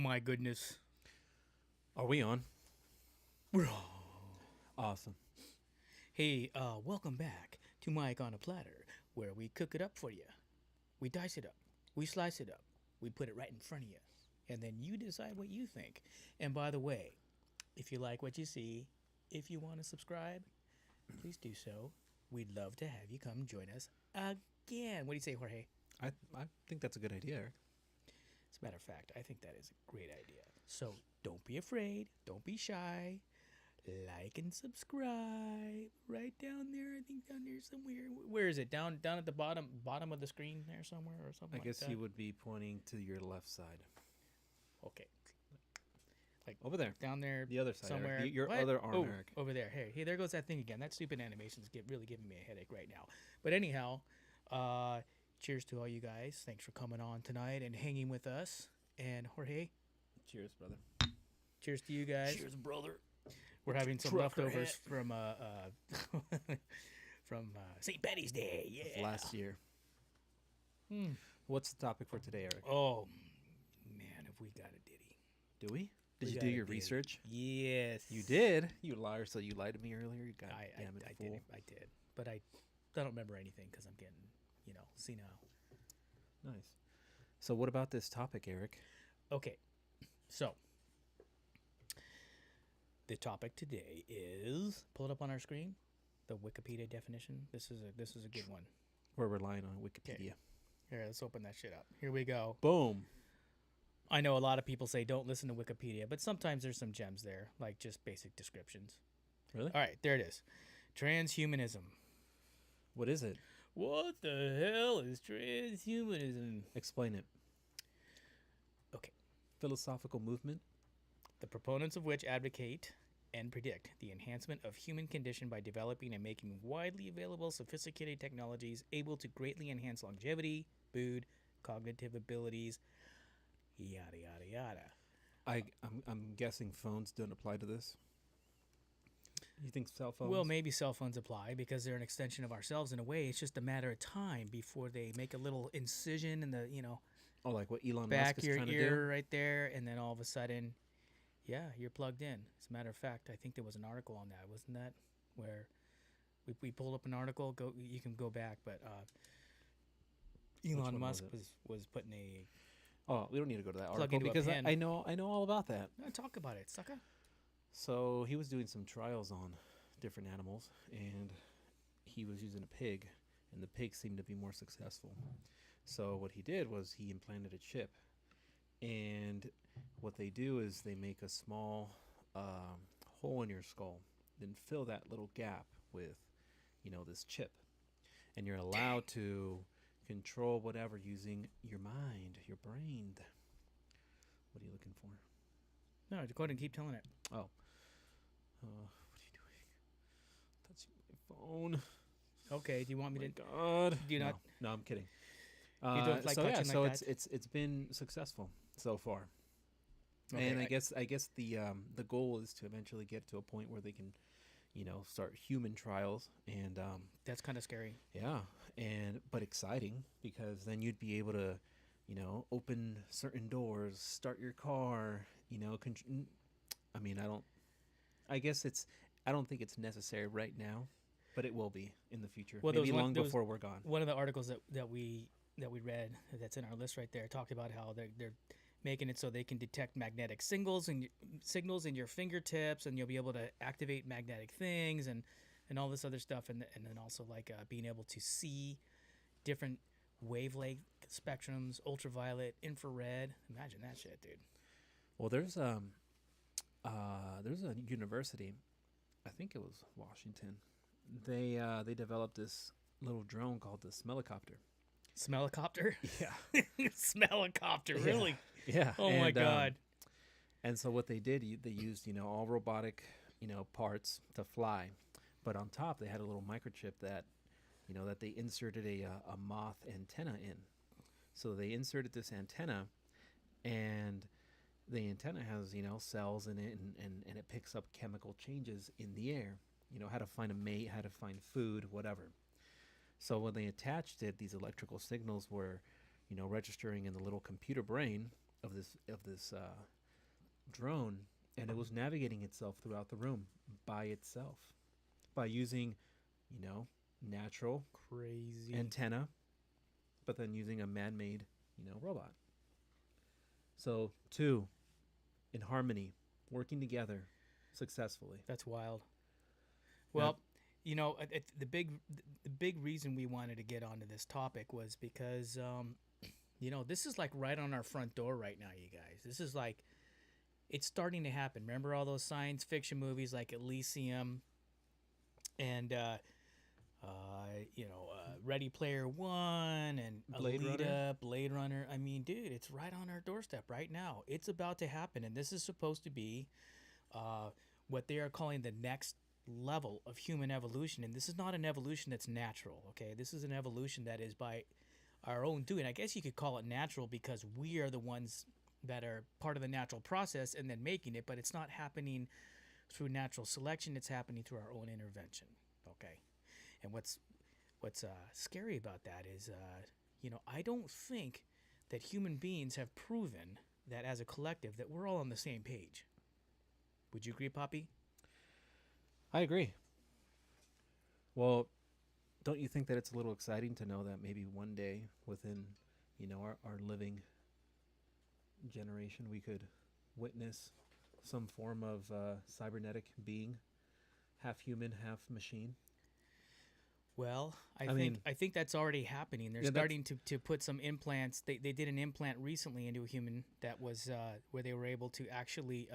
my goodness. Are we on? We're on. Awesome. Hey, welcome back to Mike on a Platter, where we cook it up for you. We dice it up. We slice it up. We put it right in front of you. And then you decide what you think. And by the way, if you like what you see, if you want to subscribe, please do so. We'd love to have you come join us again. What do you say, Jorge? I think that's a good idea, Eric. As a matter of fact, I think that is a great idea. So don't be afraid. Don't be shy. Like and subscribe right down there. I think down there somewhere. Where is it? Down at the bottom of the screen there somewhere or something. I guess like you that? would be pointing to your left side. Okay. Like Over there. down there. The other side, somewhere. Eric. Your What? other arm, Oh, Eric. over there. Hey, there goes that thing again. That stupid animation's really giving me a headache right now. But anyhow, cheers to all you guys. Thanks for coming on tonight and hanging with us. And Jorge, Cheers, brother. cheers to you guys. Cheers, brother. We're having some Trucker leftovers hat. from St. Patty's Day. Of Yeah. last year. Hmm. What's the topic for today, Eric? Oh man, have we got a ditty? Do we? Did We you got do a your ditty. research? Yes, You did. You liar. So you lied to me earlier. You God I damn it, I fool. did. I did. But I don't remember anything because I'm getting senile. Nice. So what about this topic, Eric? Okay, so the topic today is pull it up on our screen. The Wikipedia definition. This is a good one. We're relying on Wikipedia. Here, let's open that shit up. Here we go. Boom. I know a lot of people say don't listen to Wikipedia, but sometimes there's some gems there, like just basic descriptions. Really? All right, there it is. Transhumanism. What is it? What the hell is transhumanism? Explain it. Okay. Philosophical movement. The proponents of which advocate and predict the enhancement of human condition by developing and making widely available sophisticated technologies able to greatly enhance longevity, mood, cognitive abilities, yada yada yada. I'm guessing phones don't apply to this. You think cell phones? Well, maybe cell phones apply because they're an extension of ourselves in a way. It's just a matter of time before they make a little incision in the, Oh, like what Elon Musk back is your trying to do? ear right there, and then all of a sudden, yeah, you're plugged in. As a matter of fact, I think there was an article on that, wasn't that? Where we pulled up an article. You can go back, but Elon one was Musk it? was putting a Oh, we don't need to go to that Plug article into a because pen. I know all about that. talk about it, sucker. So he was doing some trials on different animals, and he was using a pig, and the pig seemed to be more successful. So what he did was he implanted a chip, and what they do is they make a small hole in your skull, then fill that little gap with, this chip, and you're allowed to control whatever using your mind, your brain. What are you looking for? No, go ahead and keep telling it. What are you doing? Touching my phone. Okay. Do you want me My to? God. Do you not? No, I'm kidding. You don't like so yeah, touching so like it's been successful so far, Okay, and I guess the goal is to eventually get to a point where they can, start human trials, and that's kind of scary. yeah, but exciting because then you'd be able to, open certain doors, start your car, I mean, I don't think it's necessary right now, but it will be in the future. Well, there Maybe was one- long there was- before we're gone. One of the articles that we read that's in our list right there talked about how they're making it so they can detect magnetic signals in your fingertips, and you'll be able to activate magnetic things and all this other stuff, and then also like being able to see different wavelength spectrums, ultraviolet, infrared. Imagine that shit, dude. Well, there's a university, I think it was Washington. They developed this little drone called the Smellicopter. Smellicopter? Yeah. Smellicopter, really? Yeah. Oh my God. And so what they did, they used all robotic parts to fly, but on top they had a little microchip that that they inserted a moth antenna in. So they inserted this antenna, and the antenna has cells in it, and it picks up chemical changes in the air, how to find a mate, how to find food, whatever. So when they attached it, these electrical signals were registering in the little computer brain of this drone, and it was navigating itself throughout the room by itself by using, natural Crazy. antenna, but then using a man-made, robot. So two in harmony, working together successfully. That's wild. Now, Well, the big reason we wanted to get onto this topic was because this is like right on our front door right now, you guys. This is like it's starting to happen. Remember all those science fiction movies like Elysium and Ready Player One and Blade Alita, Runner? Blade Runner. I mean, dude, it's right on our doorstep right now. It's about to happen, and this is supposed to be what they are calling the next level of human evolution. And this is not an evolution that's natural. Okay, this is an evolution that is by our own doing. I guess you could call it natural because we are the ones that are part of the natural process and then making it, but it's not happening through natural selection. It's happening through our own intervention. Okay, and what's scary about that is, I don't think that human beings have proven that as a collective that we're all on the same page. Would you agree, Poppy? I agree. Well, don't you think that it's a little exciting to know that maybe one day within, our living generation, we could witness some form of cybernetic being, half human, half machine? Well, I mean- I think that's already happening. They're Yeah, that's- starting to put some implants. They did an implant recently into a human that was where they were able to actually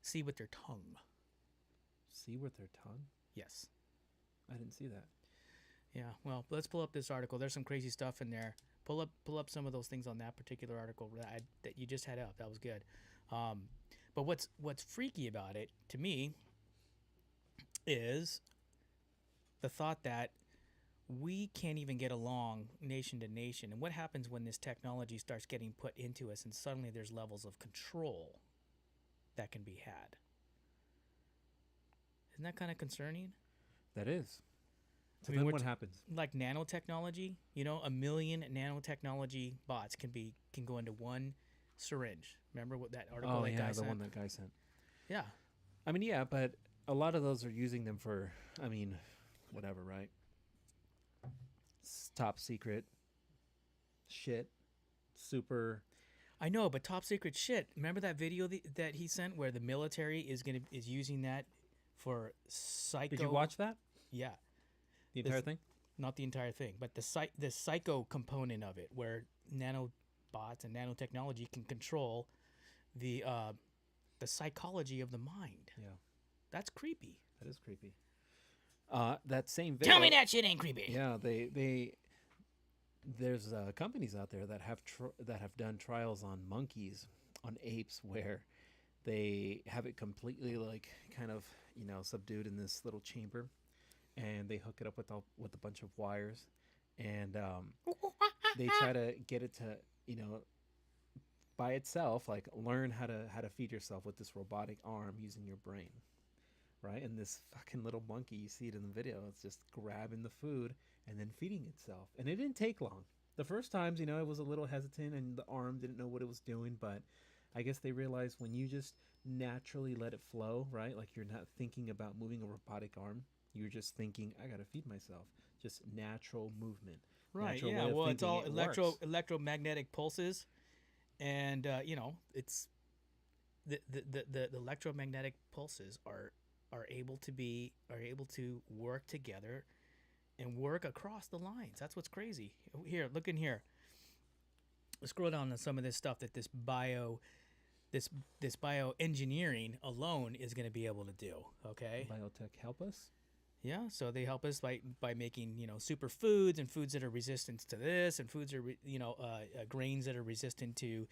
see with their tongue. See with their tongue? Yes. I didn't see that. Yeah. Well, let's pull up this article. There's some crazy stuff in there. Pull up some of those things on that particular article that you just had up. That was good. But what's freaky about it to me is the thought that we can't even get along nation to nation. And what happens when this technology starts getting put into us and suddenly there's levels of control that can be had? Isn't that kind of concerning? That is. So I mean, then we're what t- happens? Like nanotechnology, 1,000,000 nanotechnology bots can go into one syringe. Remember what that article Oh, that yeah, guy the sent? one that guy sent. Yeah. I mean, yeah, but a lot of those are using them for, whatever, right? Top secret shit. Super. I know, but top secret shit. Remember that video that he sent where the military is using that for psycho? Did you watch that? Yeah, The entire This- thing? not the entire thing, but the psycho component of it, where nanobots and nanotechnology can control the psychology of the mind. Yeah. That's creepy. That is creepy. That same video. Tell me that shit ain't creepy. Yeah, there's companies out there that have done trials on monkeys, on apes, where they have it completely like kind of subdued in this little chamber, and they hook it up with a bunch of wires, and they try to get it to by itself like learn how to feed yourself with this robotic arm using your brain. Right? And this fucking little monkey, you see it in the video, it's just grabbing the food and then feeding itself. And it didn't take long. The first times, it was a little hesitant and the arm didn't know what it was doing, but I guess they realized when you just naturally let it flow, right? Like you're not thinking about moving a robotic arm. You're just thinking, I gotta feed myself. Just natural movement. Right. Natural Yeah. way of Well, it's thinking. all It works. electromagnetic pulses, and it's the electromagnetic pulses are able to work together and work across the lines. That's what's crazy. Here, look in here. Let's scroll down to some of this stuff that this bioengineering alone is going to be able to do. Okay. BioTech help us? Yeah, so they help us by making super foods and foods that are resistant to this, and foods are grains that are resistant to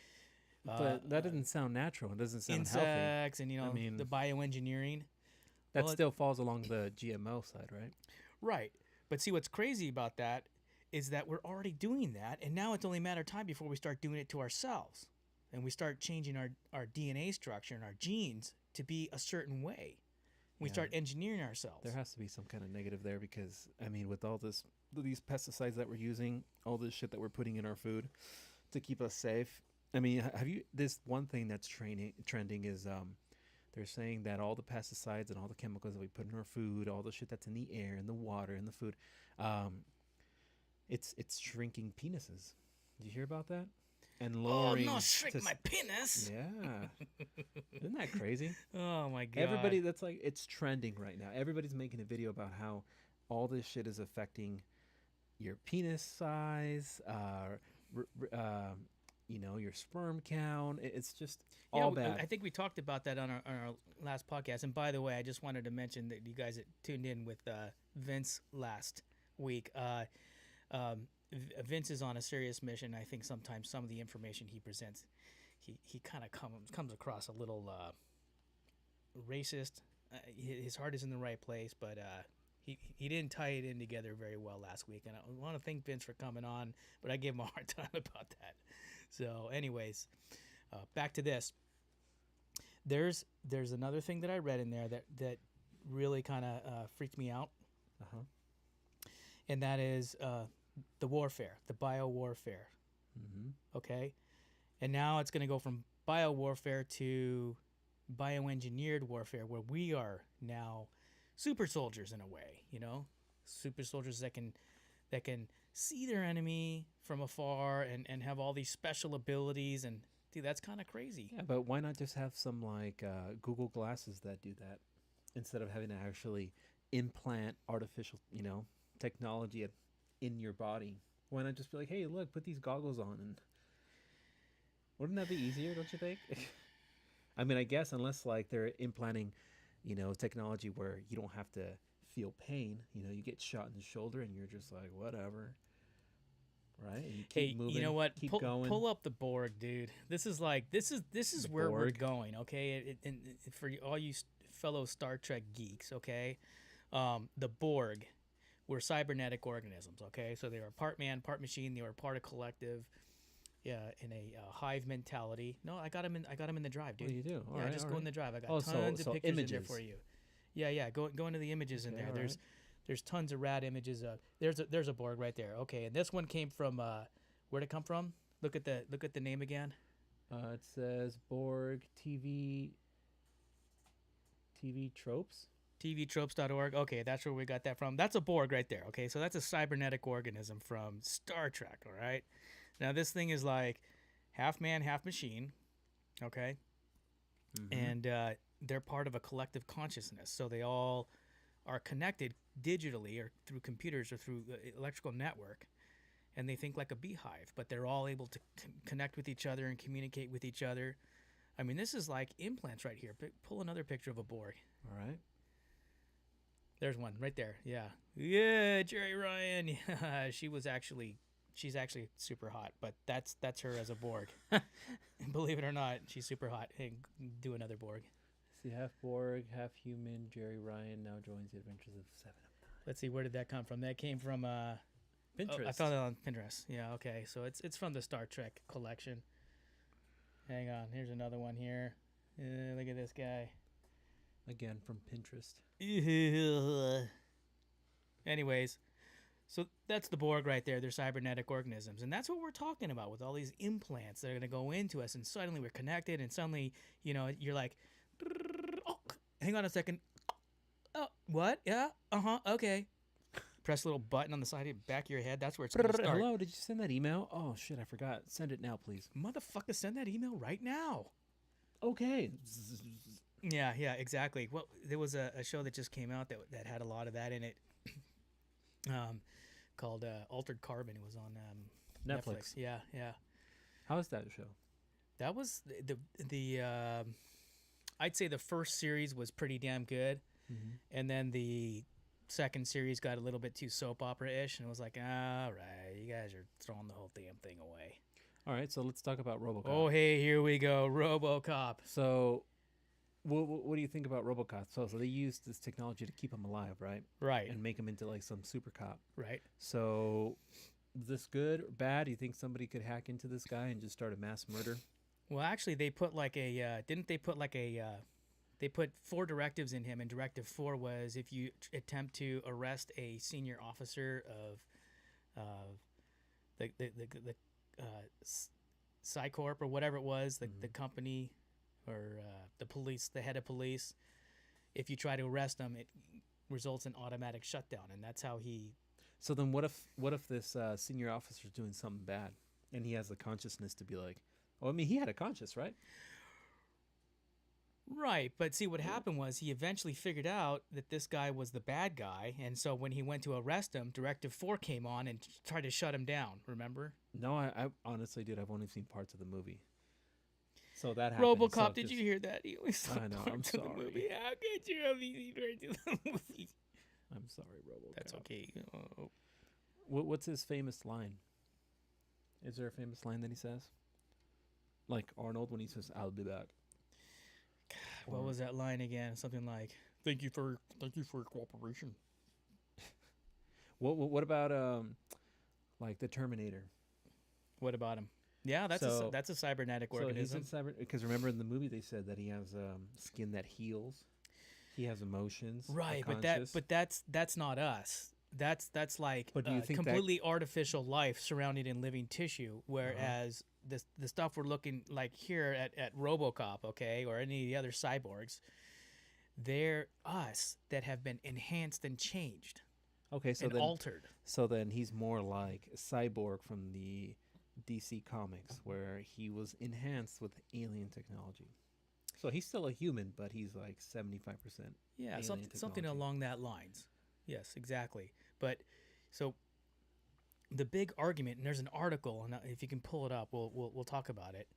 But that doesn't sound natural. It doesn't sound healthy. insects, and I mean- the bioengineering. That Well, still falls along the GMO side, right? Right, but see what's crazy about that is that we're already doing that, and now it's only a matter of time before we start doing it to ourselves, and we start changing our DNA structure and our genes to be a certain way. We Yeah. start engineering ourselves. There has to be some kind of negative there because, with all these pesticides that we're using, all this shit that we're putting in our food to keep us safe, I mean, have you this one thing that's trending is they're saying that all the pesticides and all the chemicals that we put in our food, all the shit that's in the air and the water and the food, um, it's shrinking penises. Did you hear about that? And Oh lowering no, shrink my penis. yeah, isn't that crazy? Oh my god. Everybody that's like it's trending right now. Everybody's making a video about how all this shit is affecting your penis size, r- r- uh, your sperm count. It's just Yeah, all bad. I think we talked about that on our last podcast. And by the way, I just wanted to mention that you guys that tuned in with Vince last week. Vince is on a serious mission. I think sometimes some of the information he presents, he kind of comes across a little racist. His heart is in the right place, but he didn't tie it in together very well last week. And I want to thank Vince for coming on, but I gave him a hard time about that. So, anyways, back to this. There's another thing that I read in there that really kind of freaked me out, Uh-huh. and that is the warfare, the bio warfare. Mm-hmm. Okay, and now it's going to go from bio warfare to bioengineered warfare, where we are now super soldiers in a way. Super soldiers that can see their enemy from afar and have all these special abilities. And dude, that's kind of crazy. Yeah, but why not just have some like Google glasses that do that instead of having to actually implant artificial, technology in your body? Why not just be like, hey, look, put these goggles on, and wouldn't that be easier? Don't you think? I mean, I guess unless like they're implanting, technology where you don't have to feel pain. You get shot in the shoulder and you're just like whatever. Right? And you keep moving. You know what? Keep Pull going. up the Borg, dude. This is The where we're Borg. going. Okay, and for all you fellow Star Trek geeks, okay, the Borg were cybernetic organisms. Okay, so they were part man, part machine. They were part of collective. Yeah, in a hive mentality. No, I got him in the drive, dude. What do you do? All Yeah, right, just all go right. in the drive. I got Oh, tons of so pictures in images. there for you. Yeah. Go into the images in Okay, there. all There's right. there's tons of rad images. There's a Borg right there. Okay, and this one came from where'd it come from? Look at the name again. It says Borg TV tropes. TVtropes.org. Okay, that's where we got that from. That's a Borg right there. Okay, so that's a cybernetic organism from Star Trek. All right. Now this thing is like half man, half machine. Okay. Mm-hmm. And they're part of a collective consciousness. So they all are connected digitally or through computers or through the electrical network, and they think like a beehive, but they're all able to connect with each other and communicate with each other. I mean, this is like implants right here. Pull another picture of a Borg. All right. There's one right there. Yeah, Jerry Ryan. Yeah, she's actually super hot, but that's her as a Borg. Believe it or not, she's super hot. Hey, do another Borg. See, half Borg, half human. Jerry Ryan now joins the adventures of Seven of Nine. Let's see, where did that come from? That came from Pinterest. Oh, I found it on Pinterest. Yeah, okay. So it's from the Star Trek collection. Hang on, here's another one here. Look at this guy. Again from Pinterest. Anyways, so that's the Borg right there. They're cybernetic organisms, and that's what we're talking about with all these implants that are going to go into us, and suddenly we're connected, and suddenly you're like, oh, hang on a second. Oh, what? Yeah. Okay. Press a little button on the side of the back of your head. That's where it's going to start. Hello, did you send that email? Oh shit, I forgot. Send it now, please. Motherfucker, send that email right now. Okay. Yeah, exactly. Well, there was a show that just came out that had a lot of that in it, called Altered Carbon. It was on Netflix. Yeah. How is that show? That was the I'd say the first series was pretty damn good, and then the second series got a little bit too soap opera-ish, and it was like, all right, you guys are throwing the whole damn thing away. All right, so let's talk about RoboCop. Oh, hey, here we go, RoboCop. So, what do you think about RoboCop? So they used this technology to keep him alive, right? Right. And make him into like some super cop. Right. So, is this good or bad? Do you think somebody could hack into this guy and just start a mass murder? Well, actually, they put like a they put 4 directives in him, and Directive 4 was if you attempt to arrest a senior officer of Psycorp or whatever it was, the Mhm. company or the police, the head of police. If you try to arrest him, it results in automatic shutdown, and that's how he. So then, what if this senior officer's doing something bad, and he has the consciousness to be like, well, I mean, he had a conscience, right? Right, but see what happened was he eventually figured out that this guy was the bad guy, and so when he went to arrest him, Directive 4 came on and tried to shut him down, remember? No, I honestly, dude, I've only seen parts of the movie. So that happened. RoboCop, So did you just- hear that? He only saw I know, I'm parts of the sorry. movie. How could you have seen parts of the movie? I'm sorry, RoboCop. That's okay. Oh. What's his famous line? Is there a famous line that he says? Like Arnold when he says, "I'll be back." What Or- was that line again? Something like, thank you for your cooperation. What about like the Terminator? What about him? Yeah, So- that's a cybernetic So he's in organism. cyber because remember in the movie they said that he has skin that heals. He has emotions. a Right, conscious. that's not us. That's like But do you think that- completely artificial life surrounded in living tissue. Whereas the stuff we're looking like here at RoboCop, okay, or any of the other cyborgs, they're us that have been enhanced and changed Okay, so and then altered. so then he's more like a cyborg from the DC comics where he was enhanced with alien technology. So he's still a human, but he's like 75%. Yeah, alien something technology. along that lines. Yes, exactly. But so the big argument, and there's an article, and if you can pull it up, we'll talk about it.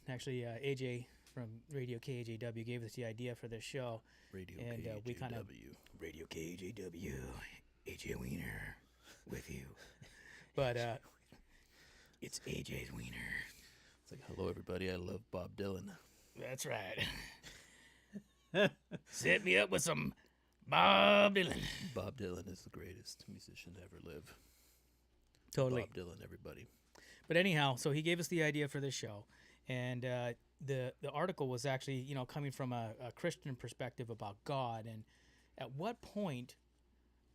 Actually, AJ from Radio KAJW gave us the idea for this show, Radio and we kind of Radio KAJW, AJ Wiener with you, but it's AJ's Wiener. It's like, hello everybody, I love Bob Dylan. That's right. Set me up with some Bob Dylan. Bob Dylan is the greatest musician to ever live. Totally. Bob Dylan, everybody. But anyhow, so he gave us the idea for this show, and the article was actually coming from a Christian perspective about God, and at what point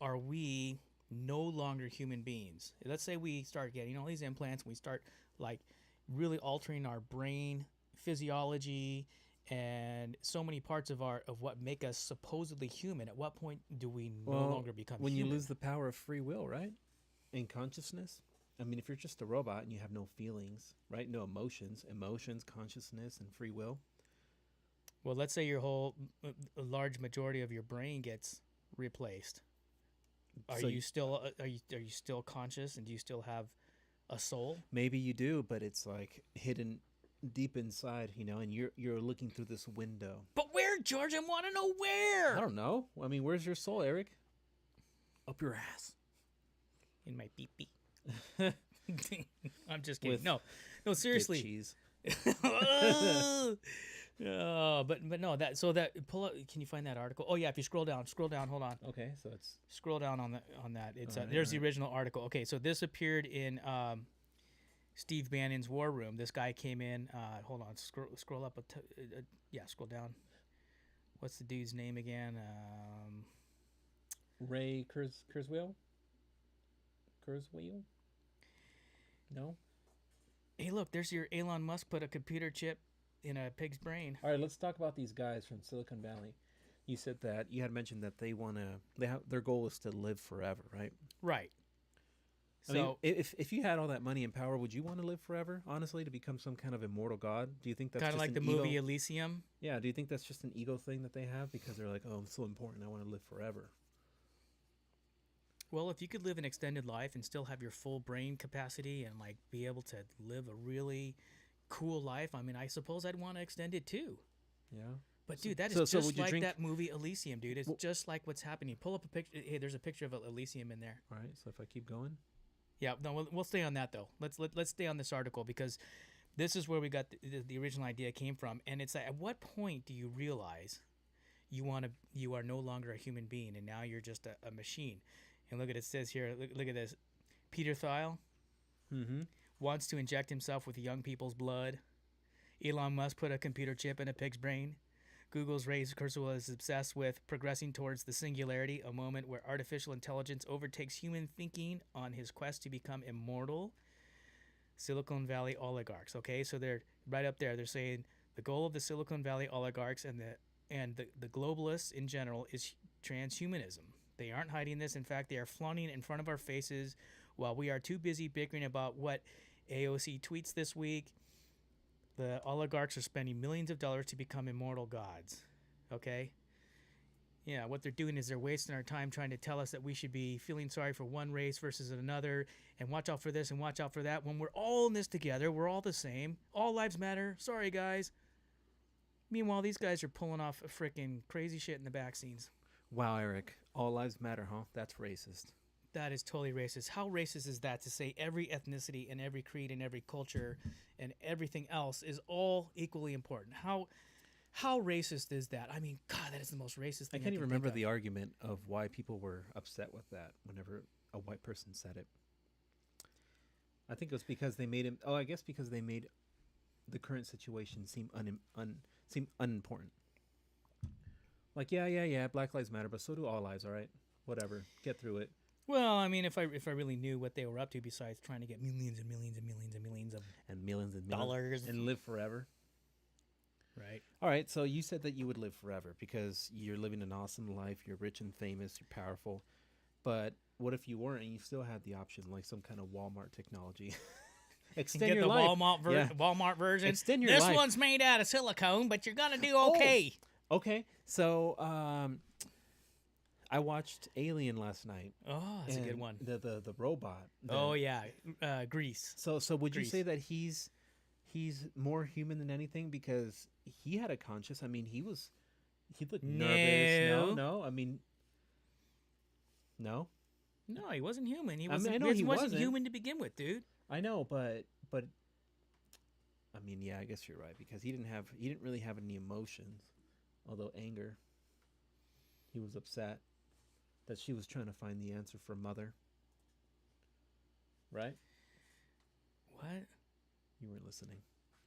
are we no longer human beings? Let's say we start getting all these implants, and we start like really altering our brain physiology and so many parts of what make us supposedly human. At what point do we no longer become when human? you lose the power of free will, right? And consciousness. I mean, if you're just a robot and you have no feelings, right? No emotions, consciousness, and free will. Well, let's say your a large majority of your brain gets replaced. Are So you still are you still conscious, and do you still have a soul? maybe you do, but it's like hidden deep inside, and you're looking through this window. But where, George? I want to know where. I don't know. I mean, where's your soul, Eric? Up your ass. In my pee pee. I'm just kidding. With No, Dick seriously. cheese. Oh, but no, that pull up. Can you find that article? Oh yeah, if you scroll down, hold on. Okay, so it's Scroll down on that. It's Alright, there's the alright. original article. Okay, so this appeared in Steve Bannon's War Room. This guy came in. Hold on, scroll up. Yeah, scroll down. What's the dude's name again? Ray Kurzweil. Kurzweil? No. Hey, look, there's your Elon Musk put a computer chip in a pig's brain. All right, let's talk about these guys from Silicon Valley. You said that you had mentioned that their goal is to live forever, right? Right. I So mean, if you had all that money and power, would you want to live forever? Honestly, to become some kind of immortal god? Do you think that's kind of just like the an movie ego? Elysium. Yeah. Do you think that's just an ego thing that they have because they're like, oh, I'm so important, I want to live forever? Well, if you could live an extended life and still have your full brain capacity and like be able to live a really cool life, I mean, I suppose I'd want to extend it too. Yeah. But dude, that is so just would you like drink- that movie Elysium, dude. It's Well- just like what's happening. Pull up a picture. Hey, there's a picture of Elysium in there. All right. So if I keep going, Yeah, no, we'll stay on that though. Let's stay on this article because this is where we got the original idea came from, and it's like, at what point do you realize you are no longer a human being and now you're just a machine? And look at it says here. Look at this. Peter Thiel wants to inject himself with young people's blood. Elon Musk put a computer chip in a pig's brain. Google's Ray Kurzweil is obsessed with progressing towards the singularity, a moment where artificial intelligence overtakes human thinking on his quest to become immortal. Silicon Valley oligarchs. Okay, so they're right up there. They're saying the goal of the Silicon Valley oligarchs and the globalists in general is transhumanism. They aren't hiding this. In fact, they are flaunting it in front of our faces while we are too busy bickering about what AOC tweets this week. The oligarchs are spending millions of dollars to become immortal gods. Okay? Yeah, what they're doing is they're wasting our time trying to tell us that we should be feeling sorry for one race versus another and watch out for this and watch out for that when we're all in this together. We're all the same. All lives matter. Sorry, guys. Meanwhile, these guys are pulling off a freaking crazy shit in the back scenes. Wow, Eric. All lives matter, huh? That's racist. That is totally racist. How racist is that to say every ethnicity and every creed and every culture and everything else is all equally important? How racist is that? I mean, God, that is the most racist I thing. can't even remember think the argument of why people were upset with that whenever a white person said it. I think it was because they made him. Oh, I guess because they made the current situation seem seem unimportant. Like, yeah, Black Lives Matter, but so do all lives. All right, whatever, get through it. Well, I mean, if I really knew what they were up to besides trying to get millions and millions and millions and millions of And millions and millions dollars and live forever. right? All right, so you said that you would live forever because you're living an awesome life. You're rich and famous. You're powerful. But what if you weren't and you still had the option, like some kind of Walmart technology? Extend Get your the life. Walmart version. Extend your this life. one's made out of silicone, but you're gonna do Oh. okay. Okay, so I watched Alien last night. Oh, that's a good and one. The robot. Oh yeah, Grease. So would you Grease. say that he's more human than anything because he had a conscience? I mean, he looked nervous. No. I mean, no. No, he wasn't human. He I mean, wasn't. I know he he wasn't wasn't. human to begin with, dude. I know, but I mean, yeah, I guess you're right because he didn't really have any emotions, although anger. He was upset that she was trying to find the answer for Mother. Right? What? You weren't listening.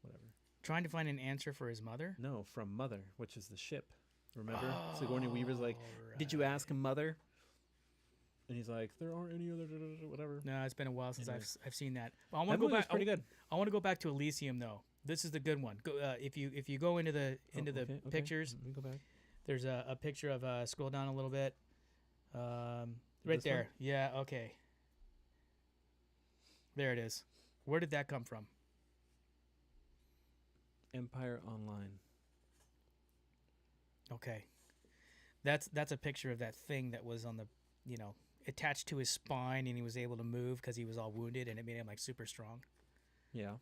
Whatever. Trying to find an answer for his mother? No, from Mother, which is the ship. Remember? Sigourney Weaver's like, "Did you ask him, Mother?" And he's like, "There aren't any other whatever." No, it's been a while since Anyways. I've seen that. But I want That to go movie was back. pretty good. I want to go back to Elysium though. This is the good one. Go, if you go into the Okay. pictures, Let me go back. there's a picture of scroll down a little bit. Right This there. one? Yeah. Okay. There it is. Where did that come from? Empire Online. Okay. That's a picture of that thing that was on the, attached to his spine, and he was able to move because he was all wounded, and it made him like super strong. Yeah.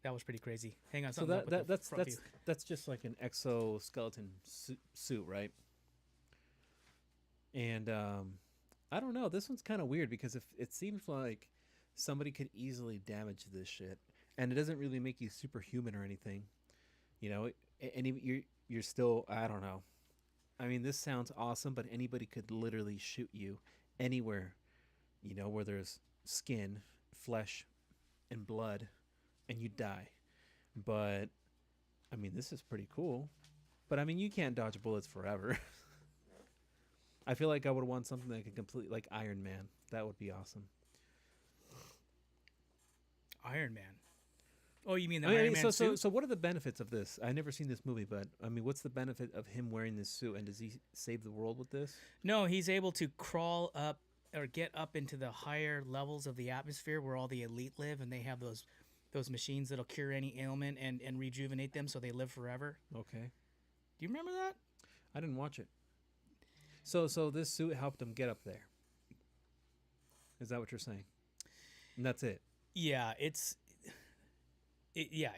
That was pretty crazy. Hang on. So something's up with the front view. that's just like an exoskeleton suit, right? And I don't know. This one's kind of weird because if it seems like somebody could easily damage this shit, and it doesn't really make you superhuman or anything, and you're still, I don't know. I mean, this sounds awesome, but anybody could literally shoot you anywhere, where there's skin, flesh, and blood, and you die. But I mean, this is pretty cool. But I mean, you can't dodge bullets forever. I feel like I would want something that could complete, like Iron Man. That would be awesome. Iron Man. Oh, you mean the I mean, Iron Man suit? so what are the benefits of this? I've never seen this movie, but I mean, what's the benefit of him wearing this suit? And does he save the world with this? No, he's able to crawl up or get up into the higher levels of the atmosphere where all the elite live, and they have those machines that'll cure any ailment and rejuvenate them so they live forever. Okay. Do you remember that? I didn't watch it. So this suit helped him get up there. Is that what you're saying? And that's it. Yeah,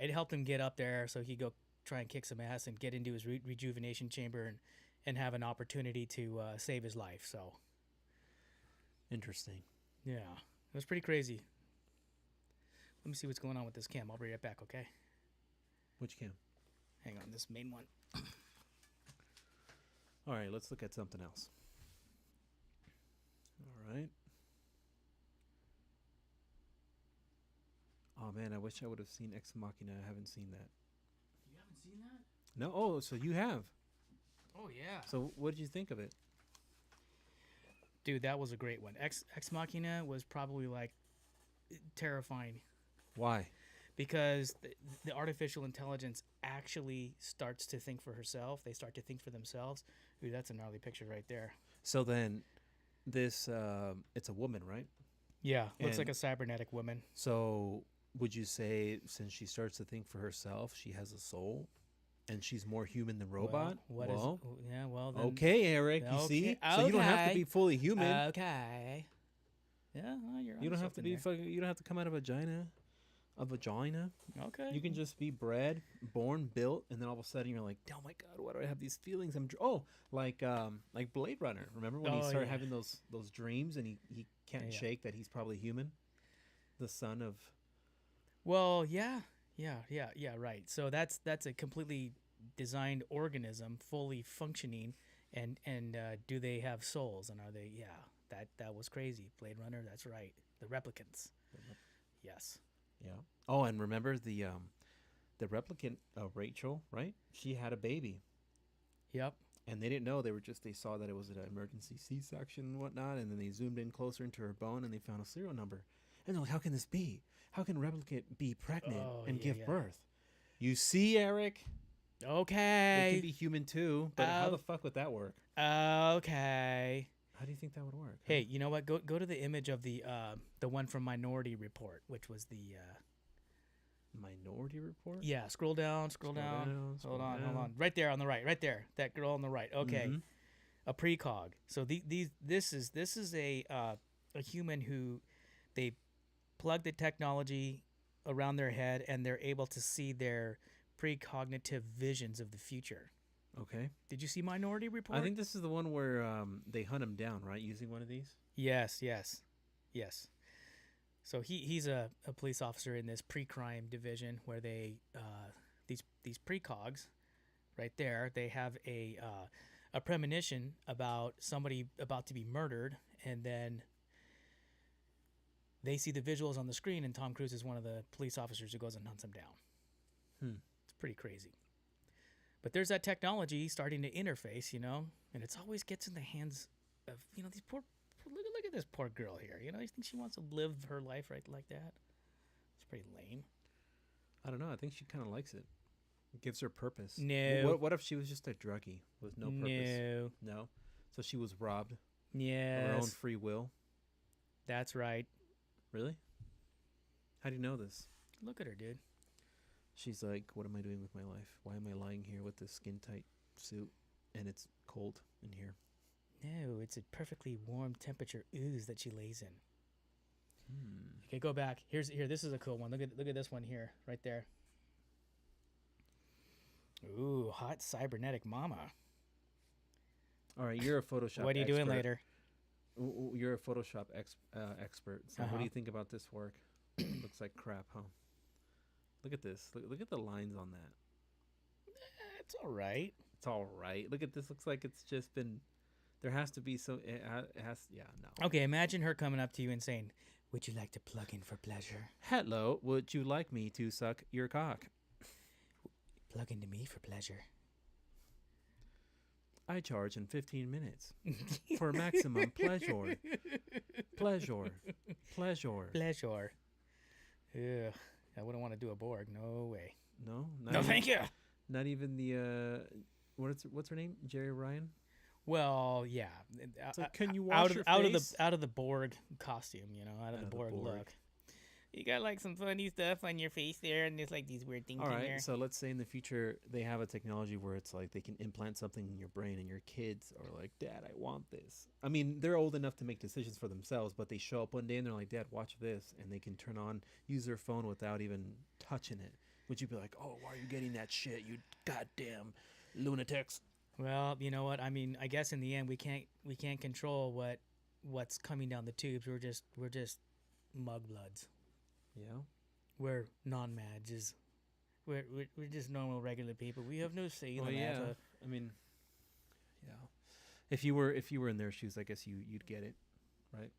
it helped him get up there so he go try and kick some ass and get into his rejuvenation chamber and have an opportunity to save his life. So, Interesting. yeah, it was pretty crazy. Let me see what's going on with this cam. I'll be right back, okay? Which cam? Hang on, this main one. All right, let's look at something else. All right. Oh man, I wish I would have seen Ex Machina. I haven't seen that. You haven't seen that? No. Oh, so you have. Oh, yeah. So what did you think of it? Dude, that was a great one. Ex Machina was probably like terrifying. Why? Because the artificial intelligence actually starts to think for herself. They start to think for themselves. Ooh, that's a gnarly picture right there. So then, this it's a woman, right? Yeah, looks like And a cybernetic woman. so would you say since she starts to think for herself, she has a soul, and she's more human than robot? Well, what is? Yeah, well then. Okay, Eric. You Okay, see, so you don't have to be fully human. Okay. Yeah, well, you're You on don't have to something be there. fucking. You don't have to come out of a vagina. Okay. You can just be bred, born, built, and then all of a sudden you're like, oh my god, why do I have these feelings? Like Blade Runner. Remember when he Oh, started yeah. having those dreams and he can't Yeah. shake that he's probably human, the son of. Well, yeah, right. So that's a completely designed organism, fully functioning, and do they have souls? And are they? Yeah, that was crazy. Blade Runner. That's right. The replicants. Yes. Yeah. Oh, and remember the replicant Rachel, right? She had a baby, Yep. and they didn't know. They saw that it was an emergency C-section and whatnot, and then they zoomed in closer into her bone, and they found a serial number. And they're like, "How can this be? How can replicant be pregnant Oh, and yeah, give yeah. birth?" You see, Eric, they can Okay. be human too, but how the fuck would that work? Okay. How do you think that would work? Hey, you know what? Go to the image of the one from Minority Report, which was the Minority Report. yeah. Scroll down. Scroll down, Hold on. down. Right there on the right. Right there. That girl on the right. Okay. Mhm. A precog. So this is a human who they plug the technology around their head and they're able to see their precognitive visions of the future. Okay. Did you see Minority Report? I think this is the one where they hunt him down, right? Using one of these. Yes. So he's a police officer in this pre-crime division where they these precogs right there, they have a premonition about somebody about to be murdered, and then they see the visuals on the screen, and Tom Cruise is one of the police officers who goes and hunts them down. It's pretty crazy. But there's that technology starting to interface, and it's always gets in the hands of, these poor look at this poor girl here. You think she wants to live her life right like that? It's pretty lame. I don't know. I think she kind of likes it. It gives her purpose. No. What if she was just a druggie with no purpose? No. So she was robbed of her own Yes. free will. That's right. Really? How do you know this? Look at her, dude. She's like, what am I doing with my life? Why am I lying here with this skin tight suit and it's cold in here? No, it's a perfectly warm temperature ooze that she lays in. Okay, go back. Here. This is a cool one. Look at this one here, right there. Ooh, hot cybernetic mama. All right, you're a Photoshop. What are you doing expert. later? You're a Photoshop expert. So what Uh-huh. do you think about this work? Looks like crap, huh? Look at this. Look at the lines on that. It's all right. It's all right. Look at this. Looks like it's just been. There has to be some. It has. Yeah. No. Okay, imagine her coming up to you and saying, "Would you like to plug in for pleasure? Hello. Would you like me to suck your cock? Plug into me for pleasure." I charge in 15 minutes for maximum pleasure. Pleasure. Pleasure. Pleasure. Ugh, I wouldn't want to do a Borg. No way. No. No, thank you. Not even the. What's her name? Jerry Ryan. Well, yeah. So can you wash your face? out of the Borg costume, out of the Borg look. You got like some funny stuff on your face there, and there's like these weird things All in right. there. So let's say in the future they have a technology where it's like they can implant something in your brain, and your kids are like, "Dad, I want this." I mean, they're old enough to make decisions for themselves, but they show up one day and they're like, "Dad, watch this," and they can use their phone without even touching it. Would you be like, "Oh, why are you getting that shit? You goddamn lunatics"? Well, you know what? I mean, I guess in the end we can't control what's coming down the tubes. We're just mugbloods. Yeah. We're non-mads. We're just normal, regular people. We have no say in the matter. I mean, yeah. If you were in their shoes, I guess you'd get it, right?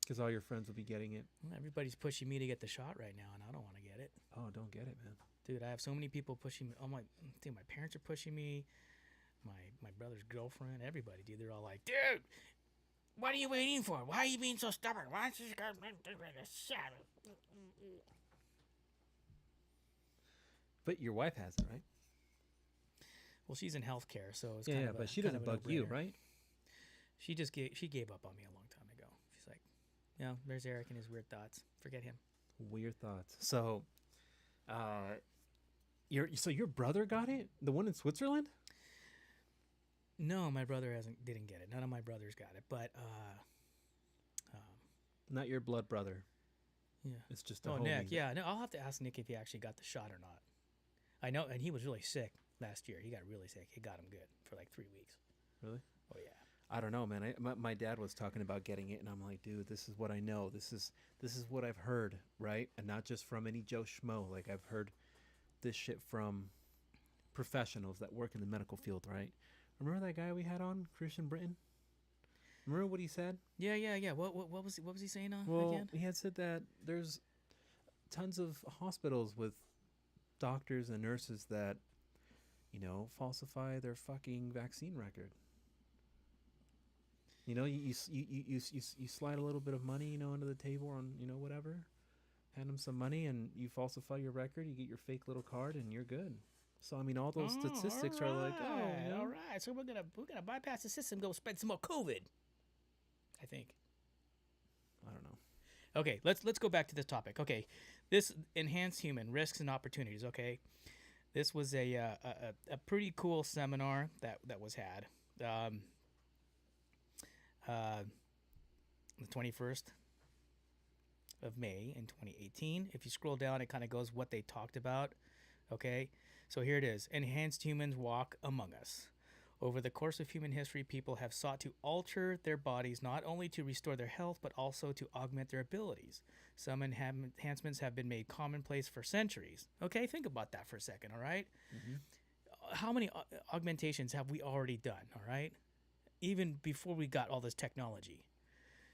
Because all your friends will be getting it. Everybody's pushing me to get the shot right now, and I don't want to get it. Oh, don't get it, man. Dude, I have so many people pushing me. My parents are pushing me. My brother's girlfriend, everybody, dude. They're all like, "Dude, what are you waiting for? Why are you being so stubborn? Why don't you just go shot?" But your wife has it, right? Well, she's in healthcare, so it's Yeah, kind yeah, of a but she kind doesn't of a bug you, no-brainer. right? She gave up on me a long time ago. She's like, no, there's Eric and his weird thoughts. Forget him. Weird thoughts. So, your brother got it, the one in Switzerland. No, my brother didn't get it. None of my brothers got it, but um, Not your blood brother. yeah. It's just a Oh, homie. Nick. Yeah, no, I'll have to ask Nick if he actually got the shot or not. I know, and he was really sick last year. He got really sick. It got him good for like 3 weeks. Really? Oh yeah. I don't know, man. My dad was talking about getting it, and I'm like, dude, this is what I know. This is what I've heard, right? And not just from any Joe Schmo. Like I've heard this shit from professionals that work in the medical field, right? Remember that guy we had on, Christian Britain? Remember what he said? Yeah. What was he saying Well, again? he had said that there's tons of hospitals with doctors and nurses that, falsify their fucking vaccine record. You slide a little bit of money, under the table on, whatever. Hand them some money and you falsify your record. You get your fake little card and you're good. So I mean, all those statistics are like, all right. So we're gonna bypass the system, go spread some more COVID. I think. I don't know. Okay, let's go back to this topic. Okay, this enhanced human risks and opportunities. Okay, this was a pretty cool seminar that was had. The 21st of May in 2018. If you scroll down, it kind of goes what they talked about. Okay, so here it is: enhanced humans walk among us. Over the course of human history, people have sought to alter their bodies not only to restore their health, but also to augment their abilities. Some enhancements have been made commonplace for centuries. Okay, think about that for a second, all right? How many augmentations have we already done, all right? Even before we got all this technology.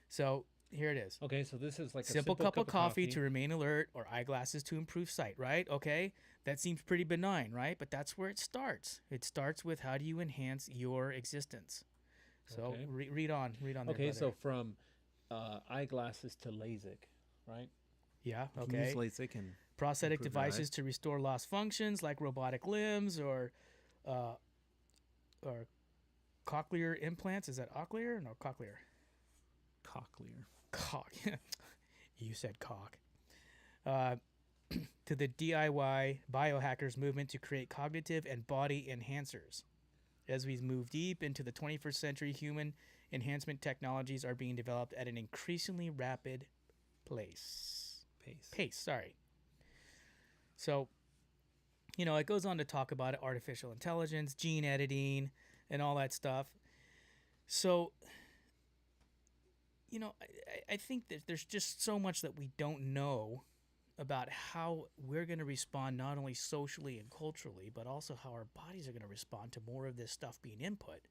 So here it is. Okay, so this is like Simple cup of coffee to remain alert, or eyeglasses to improve sight, right? Okay, that seems pretty benign, right? But that's where it starts. It starts with how do you enhance your existence. So Okay. read on. Okay, there, so from eyeglasses to LASIK, right? yeah, You can use okay. LASIK and Prosthetic improve your devices eyes. to restore lost functions like robotic limbs or cochlear implants. Is that cochlear? No, cochlear. Cochlear. Cock. You said cock. To the DIY biohackers movement to create cognitive and body enhancers. As we move deep into the 21st century, human enhancement technologies are being developed at an increasingly rapid pace. Sorry. So, it goes on to talk about artificial intelligence, gene editing, and all that stuff. So, I think that there's just so much that we don't know about how we're going to respond not only socially and culturally, but also how our bodies are going to respond to more of this stuff being input.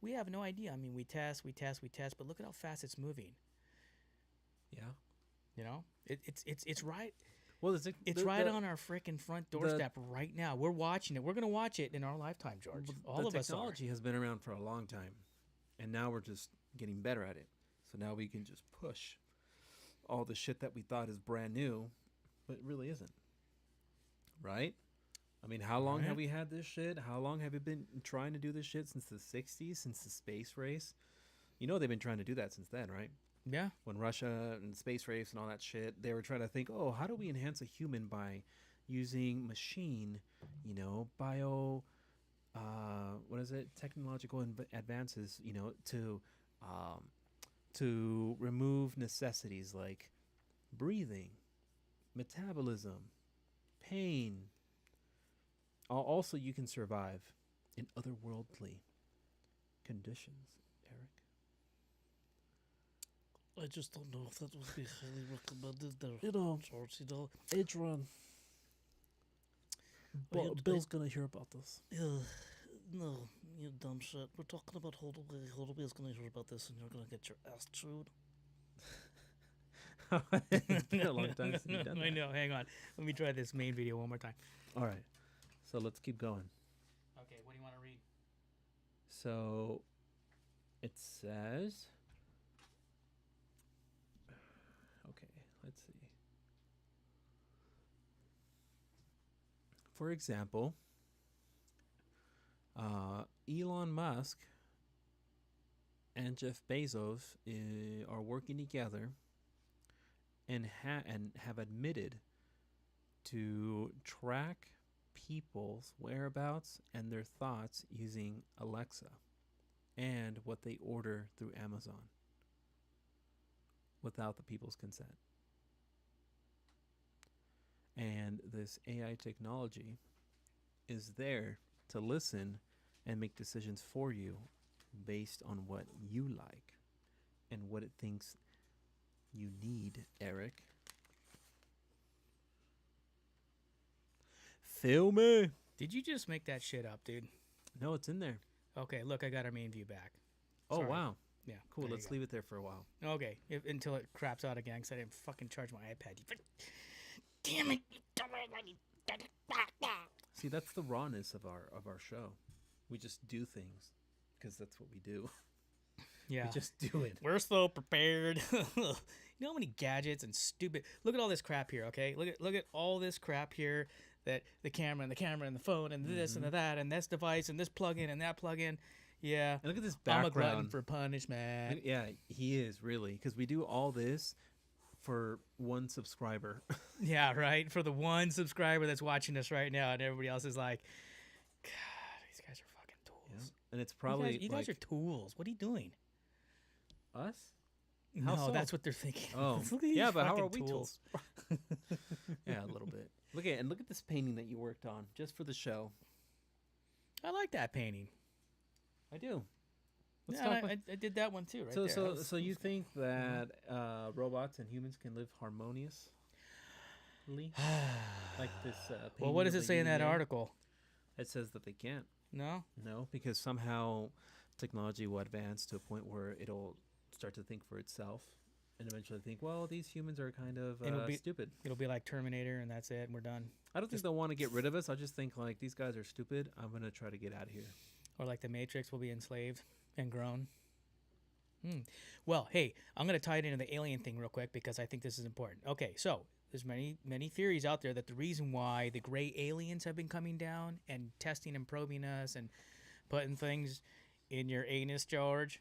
We have no idea. I mean, we test, but look at how fast it's moving. Yeah. It's right. Well, It's right on our freaking front doorstep right now. We're watching it. We're going to watch it in our lifetime, George. All of us are. Technology has been around for a long time, and now we're just getting better at it. So now we can just push all the shit that we thought is brand new, but it really isn't. Right? I mean, how long have we had this shit? How long have we been trying to do this shit? Since the 60s, since the space race? They've been trying to do that since then, right? Yeah. When Russia and space race and all that shit, they were trying to think, oh, how do we enhance a human by using machine, bio, technological advances, to remove necessities like breathing, metabolism, pain. Also, you can survive in otherworldly conditions, Eric. I just don't know if that would be highly recommended there, George, Adrian. Bill's gonna hear about this. No, you dumb shit. We're talking about Holdaway. Holdaway's gonna hear about this and you're gonna get your ass chewed. It's been a long time since you've done that. I know. Hang on. Let me try this main video one more time. All right. So let's keep going. Okay, what do you want to read? So it says, okay, let's see. for example, Elon Musk and Jeff Bezos are working together and have admitted to track people's whereabouts and their thoughts using Alexa and what they order through Amazon without the people's consent. And this AI technology is there to listen and make decisions for you based on what you like and what it thinks you need, Eric. Feel me? Did you just make that shit up, dude? No, it's in there. Okay, look, I got our main view back. Oh, Sorry. wow. Yeah. Cool. there you Let's go. leave it there for a while. Okay, until it craps out again, because I didn't fucking charge my iPad. Damn it! See, that's the rawness of our show. We just do things because that's what we do. Yeah. We just do it. We're so prepared. You know how many gadgets and stupid. Look at all this crap here. Okay, look at all this crap here. That the camera and the phone and this and that and this device and this plug-in and that plug-in. Yeah. And look at this I'm a glutton background. for punishment. Yeah, he is really, because we do all this for one subscriber. Yeah, right. For the one subscriber that's watching us right now, and everybody else is like, God, these guys are fucking tools. And it's probably You guys are tools. What are you doing? us. How No, so? that's what they're thinking. Oh, Look at these yeah, but how fucking are we tools? Yeah, a little bit. Look at this painting that you worked on just for the show. I like that painting. I do. Let's Yeah, talk I did that one too. Right so there. so That was- so you think that robots and humans can live harmoniously? Like this well, what does painting it of say the in that yin and yang? article? It says that they can't. No. No, because somehow technology will advance to a point where it'll start to think for itself and eventually think, well, these humans are kind of It'll be- stupid. It'll be like Terminator, and that's it. And we're done. I don't think they'll want to get rid of us. I just think, like, these guys are stupid. I'm going to try to get out of here. Or like the Matrix, will be enslaved and grown. Well, hey, I'm going to tie it into the alien thing real quick because I think this is important. Okay, so there's many theories out there that the reason why the gray aliens have been coming down and testing and probing us and putting things in your anus, George.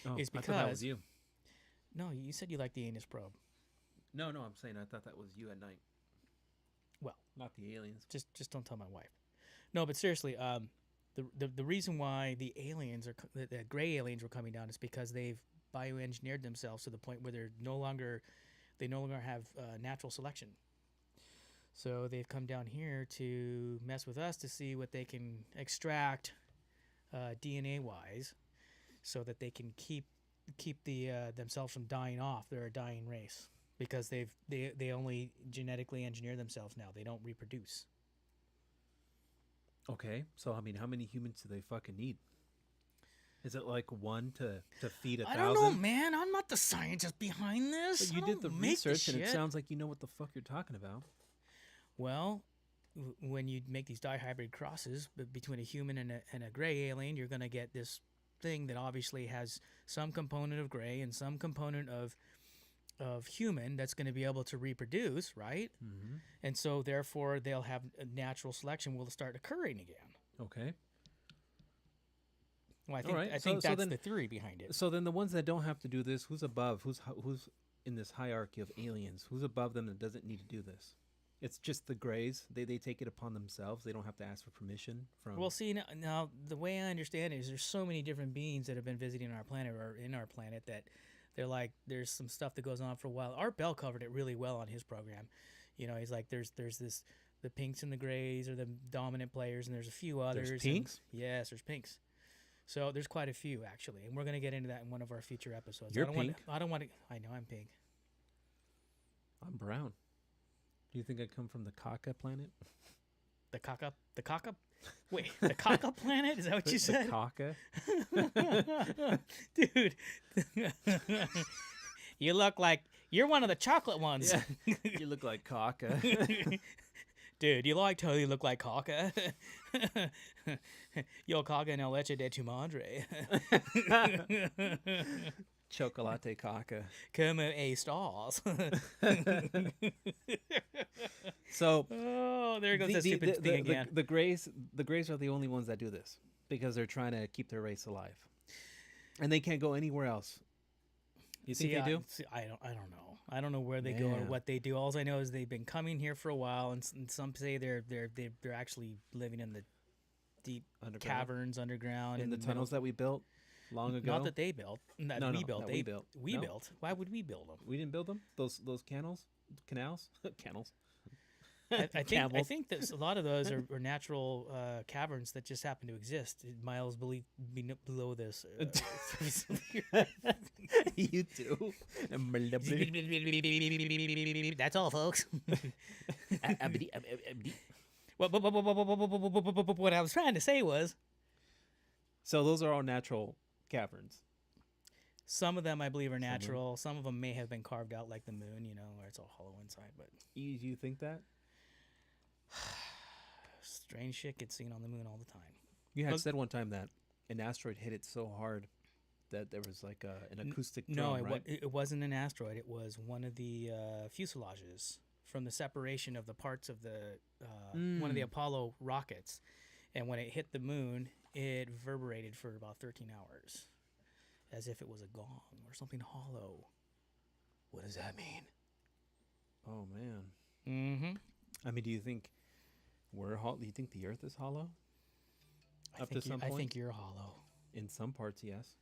Oh, Is I thought that was because- you. No, you said you like the anus probe. No, I'm saying I thought that was you at night. Well, Not the aliens. just don't tell my wife. No, but seriously, the reason why the aliens are the gray aliens were coming down is because they've bioengineered themselves to the point where they no longer have natural selection. So they've come down here to mess with us to see what they can extract DNA wise, so that they can keep the themselves from dying off. They're a dying race because they only genetically engineer themselves now. They don't reproduce. Okay, so I mean, how many humans do they fucking need? Is it like one to feed 1,000? I don't know, man. I'm not the scientist behind this. But you I did the don't make research, and it shit. sounds like you know what the fuck you're talking about. Well, when you make these dihybrid crosses between a human and a gray alien, you're going to get this thing that obviously has some component of gray and some component of human that's going to be able to reproduce, right? Mm-hmm. And so therefore they'll have a natural selection will start occurring again. Okay. Well, I All think right. I So- think so that's then- the theory behind it. So then the ones that don't have to do this, who's above? Who's in this hierarchy of aliens? Who's above them that doesn't need to do this? It's just the grays. They take it upon themselves. They don't have to ask for permission from. Well, see, now the way I understand it is there's so many different beings that have been visiting our planet or in our planet that they're like, there's some stuff that goes on for a while. Art Bell covered it really well on his program. You know, he's like, there's this, the pinks and the grays are the dominant players, and there's a few others. There's and- pinks? yes, there's pinks. So there's quite a few, actually. And we're going to get into that in one of our future episodes. You're I pink? don't want to, I know I'm pink. I'm brown. Do you think I come from the Kaka planet? The caca? Wait, the caca planet? Is that what you said? The Kaka? Dude, you look like you're one of the chocolate ones. You look like Kaka. Dude, you like totally look like Caca. Yo, Caca no leche de tu madre. Chocolate caca. Como a stars. So Oh, there goes that stupid thing again. the Greys are the only ones that do this because they're trying to keep their race alive, and they can't go anywhere else. You think they do? I don't know. I don't know where they go or Yeah. what they do. All I know is they've been coming here for a while, and some say they're actually living in the deep Underground? caverns underground In the middle- tunnels that we built long ago. Not that they built. That No, we no, built. that They we built. We No. built. Why would we build them? We didn't build them. Those canals. Canals. I Camels. think that a lot of those are natural caverns that just happen to exist miles below this. You too. That's all, folks. What I was trying to say was So those are all natural caverns. some of them I believe are natural. Some of them may have been carved out like the moon, where it's all hollow inside. But You think that? strange shit gets seen on the moon all the time. You had Well- said one time that an asteroid hit it so hard that there was like an acoustic drum, No, right? it wasn't an asteroid. It was one of the fuselages from the separation of the parts of the one of the Apollo rockets. And when it hit the moon, it reverberated for about 13 hours, as if it was a gong or something hollow. What does that mean? Oh man. Mm-hmm. I mean, do you think we're hollow? Do you think the Earth is hollow? I think point? you're hollow. In some parts, yes.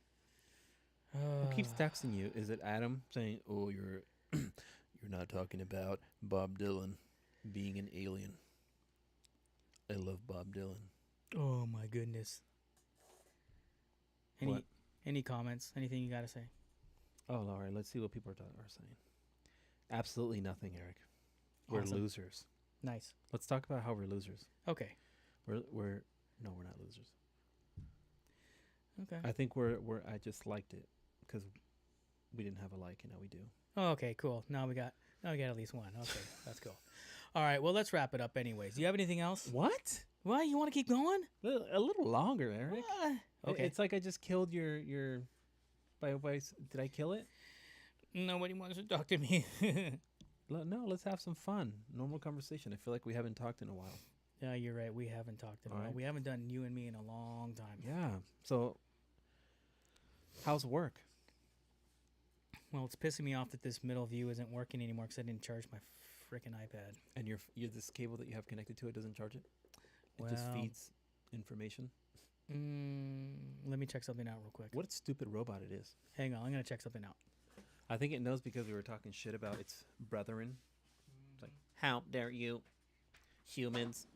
Who keeps texting you? Is it Adam saying, "Oh, you're you're not talking about Bob Dylan being an alien"? I love Bob Dylan. Oh my goodness. What? Any comments? Anything you got to say? Oh, all right. Let's see what people are saying. Absolutely nothing, Eric. We're Awesome. losers. Nice. Let's talk about how we're losers. Okay. We're not losers. Okay. I think I just liked it because we didn't have a like, and now we do. Oh, okay, cool. Now we got at least one. Okay, that's cool. All right, well, let's wrap it up anyways. Do you have anything else? What? What? You want to keep going? A little longer, Eric. Okay. It's like I just killed your. Did I kill it? Nobody wants to talk to me. No, let's have some fun. Normal conversation. I feel like we haven't talked in a while. Yeah, you're right. We haven't talked in a while. Alright. We haven't done you and me in a long time. Yeah. So, how's work? Well, it's pissing me off that this middle view isn't working anymore because I didn't charge my freaking iPad. And your this cable that you have connected to it doesn't charge it. It just Well- feeds information. Let me check something out real quick. What a stupid robot it is. Hang on, I'm gonna check something out. I think it knows because we were talking shit about its brethren. It's like, how dare you, humans?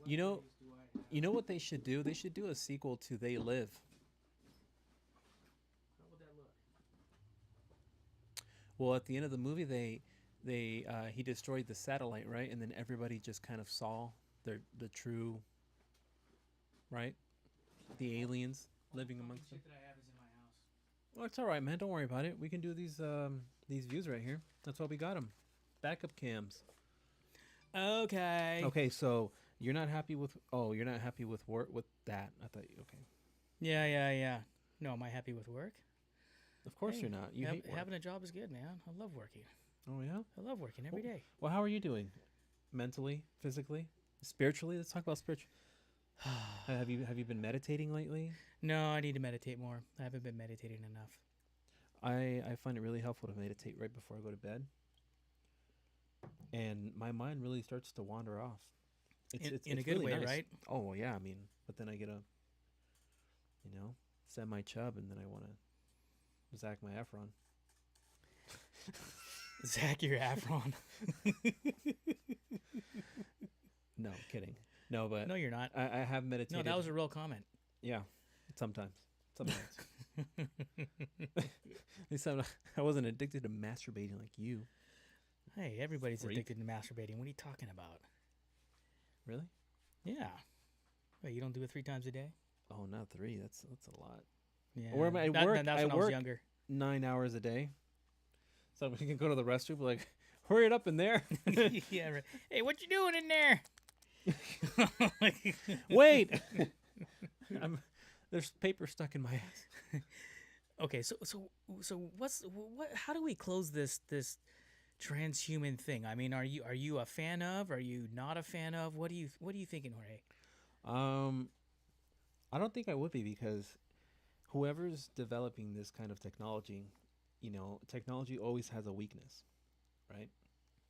You know what they should do? They should do a sequel to They Live. How would that look? Well, at the end of the movie, he destroyed the satellite, right? And then everybody just kind of saw the true, right? The aliens living amongst them. Shit that I have is in my house. Well, it's all right, man. Don't worry about it. We can do these views right here. That's why we got them. Backup cams. Okay. Okay, so you're not happy with work with that. I thought okay. Yeah. No, am I happy with work? Of course Hey, you're not. You hate work. having a job is good, man. I love working. Oh yeah. I love working every day. Well, how are you doing? Mentally, physically, spiritually? Let's talk about spiritual. Have you been meditating lately? No, I need to meditate more. I haven't been meditating enough. I find it really helpful to meditate right before I go to bed. And my mind really starts to wander off. In a good way, nice. right? Oh well, yeah. I mean, but then I get send my chub, and then I want to Zach my Efron. Zach, your Afron. No, kidding. No, but No, you're not. I have meditated. No, that was a real comment. Yeah, sometimes. At least I wasn't addicted to masturbating like you. Hey, everybody's Freak. addicted to masturbating. What are you talking about? Really? Yeah. Wait, you don't do it 3 times a day? Oh, not 3. That's a lot. Yeah. Or am I at That- work? That's I when I was work. younger. 9 hours a day. So we can go to the restroom, like, hurry it up in there. Yeah, right. Hey, what you doing in there? Wait, there's paper stuck in my ass. Okay, so what? How do we close this transhuman thing? I mean, are you a fan of? Are you not a fan of? What are you thinking, Jorge? I don't think I would be, because whoever's developing this kind of technology, technology always has a weakness, right?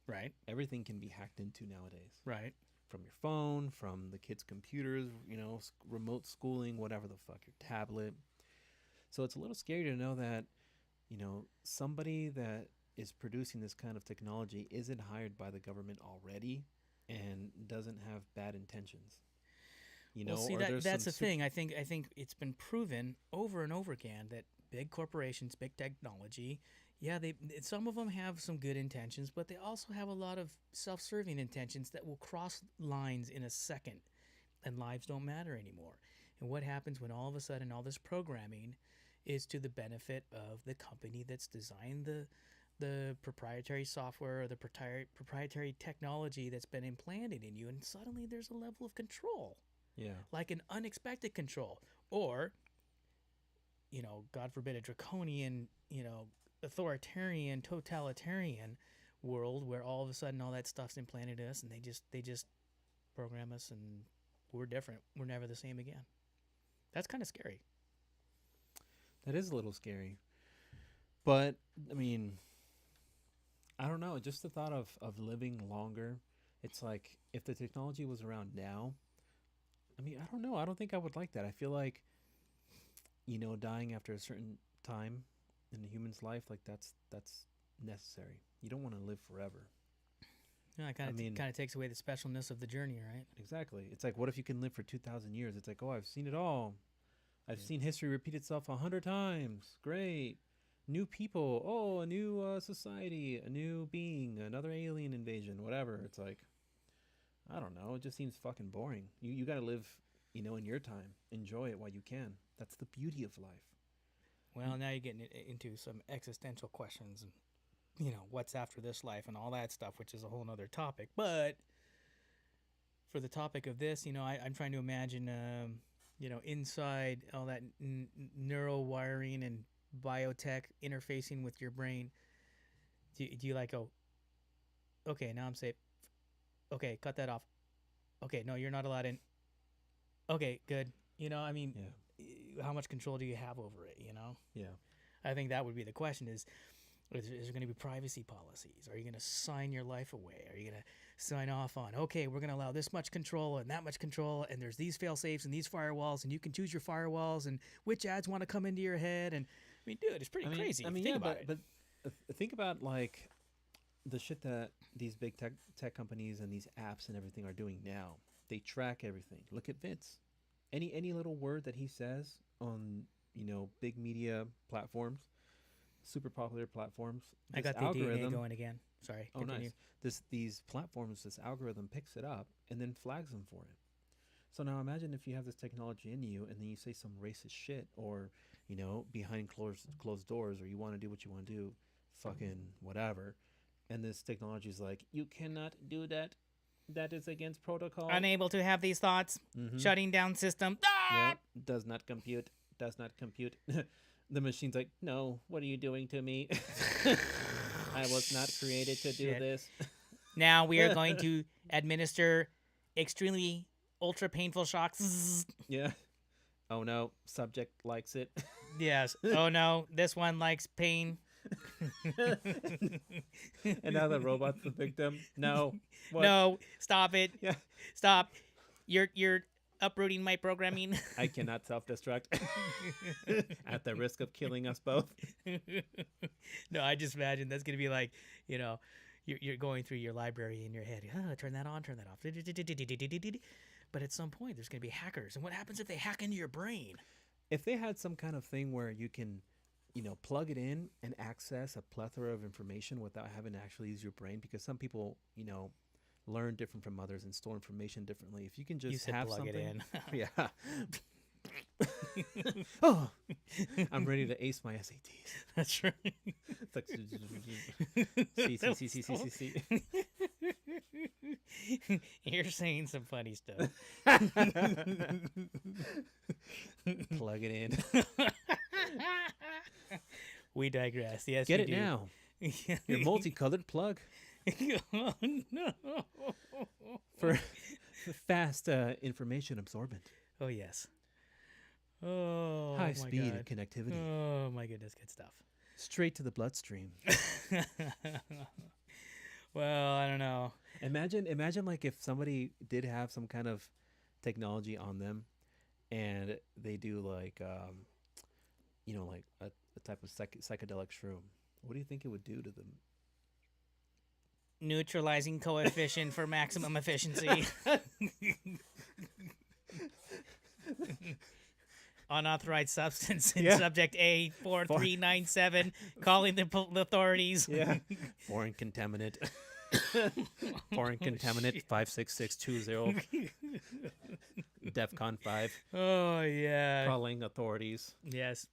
Right, Everything can be hacked into nowadays. right. From your phone, from the kids' computers, remote schooling, whatever the fuck, your tablet. So it's a little scary to know that, somebody that is producing this kind of technology isn't hired by the government already and doesn't have bad intentions. Well, see, or there's that's some the thing. I think it's been proven over and over again that big corporations, big technology, yeah, some of them have some good intentions, but they also have a lot of self-serving intentions that will cross lines in a second, and lives don't matter anymore. And what happens when all of a sudden all this programming is to the benefit of the company that's designed the proprietary software or the proprietary technology that's been implanted in you, and suddenly there's a level of control, Yeah. like an unexpected control, or God forbid, a draconian, authoritarian, totalitarian world where all of a sudden all that stuff's implanted in us, and they just program us, and we're different. We're never the same again. That's kind of scary. That is a little scary. But, I mean, I don't know. Just the thought of living longer. It's like, if the technology was around now, I mean, I don't know. I don't think I would like that. I feel like, dying after a certain time in a human's life, like that's necessary. You don't want to live forever. Yeah, it kind of takes away the specialness of the journey, right? Exactly. It's like, what if you can live for 2,000 years? It's like, oh, I've seen it all. I've seen history repeat itself 100 times. Great. New people. Oh, a new society, a new being, another alien invasion, whatever. It's like, I don't know. It just seems fucking boring. You got to live, in your time. Enjoy it while you can. That's the beauty of life. Well, now you're getting into some existential questions, and what's after this life and all that stuff, which is a whole nother topic. But for the topic of this, I'm trying to imagine, inside all that neural wiring and biotech interfacing with your brain. Do you like go, okay, now I'm safe. Okay, cut that off. Okay, no, you're not allowed in. Okay, good. I mean, Yeah. how much control do you have over it? Yeah. I think that would be the question: is there going to be privacy policies? Are you going to sign your life away? Are you going to sign off on, okay, we're going to allow this much control and that much control, and there's these fail safes and these firewalls, and you can choose your firewalls and which ads want to come into your head? And I mean, dude, it's pretty crazy. I mean, think yeah, about it. but think about, like, the shit that these big tech companies and these apps and everything are doing now. They track everything. Look at Vince. Any little word that he says on big media platforms, super popular platforms. I got the DNA going again. Sorry. Oh, continue. nice. These platforms, this algorithm picks it up and then flags them for it. So now imagine if you have this technology in you, and then you say some racist shit, or behind closed doors, or you want to do what you want to do, fucking whatever, and this technology is like, you cannot do that. That is against protocol. Unable to have these thoughts. Mm-hmm. Shutting down system. Yeah, does not compute. Does not compute. The machine's like, no, what are you doing to me? I was not created to do this. Now we are going to administer extremely ultra painful shocks. Yeah. Oh no, subject likes it. Yes. Oh no, this one likes pain. And now the robot's the victim. No. What? No, stop it. Yeah. Stop. You're uprooting my programming. I cannot self-destruct at the risk of killing us both. No, I just imagine that's gonna be like, you're going through your library in your head. Oh, turn that on, turn that off. But at some point, there's gonna be hackers, and what happens if they hack into your brain? If they had some kind of thing where you can, plug it in and access a plethora of information without having to actually use your brain, because some people, learn different from others and store information differently. If you can just You said have plug something, it in. yeah, Oh, I'm ready to ace my SATs. That's right. It's like C C C C C C C. You're saying some funny stuff. Plug it in. We digress. Yes, Get we it do. now. Your multicolored plug Oh, no. for fast information absorbent, Oh, yes. Oh, high my speed God. connectivity, Oh, my goodness. Good stuff. straight to the bloodstream. Well, I don't know. Imagine like if somebody did have some kind of technology on them, and they do like like a type of psychedelic shroom. What do you think it would do to them? Neutralizing coefficient for maximum efficiency. Unauthorized substance in Yeah. subject A4397, calling the authorities. Yeah, foreign contaminant. Foreign contaminant 56620. DEFCON 5. Oh, yeah. Calling authorities. Yes.